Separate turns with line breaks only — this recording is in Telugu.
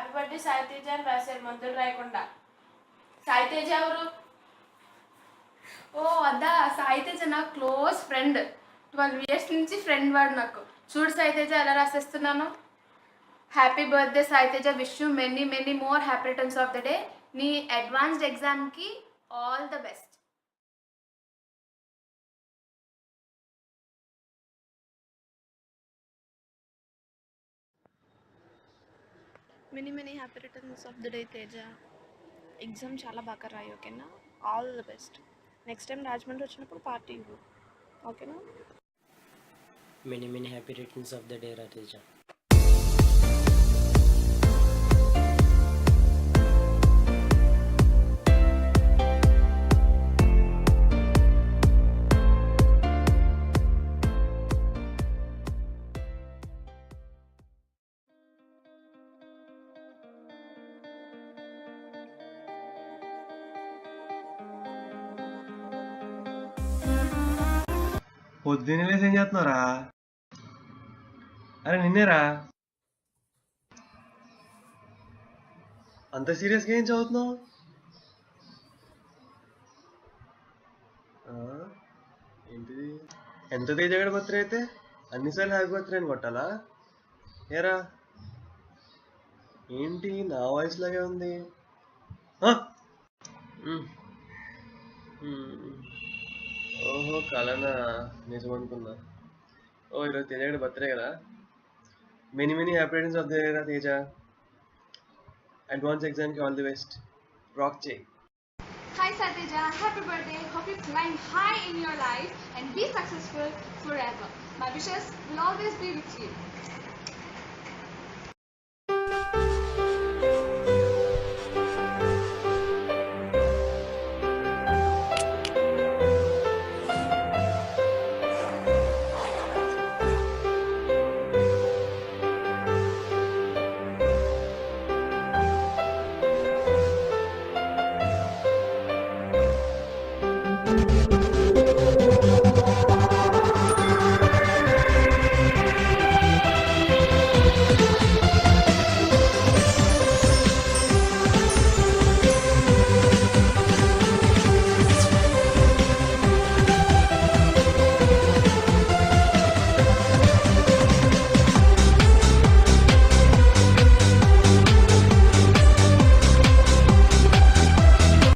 హ్యాపీ బర్త్డే సాయి తేజ అని రాశారు మందులు రాయకుండా. సాయి తేజ ఎవరు?
ఓ అదా, సాయి తేజ నా క్లోజ్ ఫ్రెండ్. 12 years నుంచి ఫ్రెండ్ వాడు నాకు. చూడు సాయి తేజ ఎలా రాసేస్తున్నాను. Happy birthday Sai Teja, wish you many many more happy returns of the day. నీ అడ్వాన్స్డ్ ఎగ్జామ్కి all the best.
Many many happy returns of the day Teja. ఎగ్జామ్ చాలా బాగా రాయి, ఓకేనా? All the best. Next time Rajahmundry వచ్చినప్పుడు పార్టీ ఇవ్వు, ఓకేనా?
Many many happy returns of the day, Rateja.
పొద్దున్నే లేసి ఏం చేస్తున్నారా? అరే నిన్నేరా? అంత సీరియస్గా ఏం చదువుతున్నావు? ఏంటిది? ఎంత తేజగడ బర్త్డే అయితే అన్నిసార్లు హ్యాపీ బర్త్డే అని కొట్టాలా? ఏరా ఏంటి నా వాయిస్ లాగే ఉంది? ఓహో కలనా, నిజం అనుకున్నా. ఓ ఈరోజు తేజగడ బర్త్డే కదా. Many many happy returns of the day రా తేజ. అడ్వాన్స్ ఎగ్జామ్కి ఆల్ ది బెస్ట్. రాక్ చేయి.
Hi Sateja, happy birthday. Hope you climb high in your life and be successful forever. My wishes will always be with you.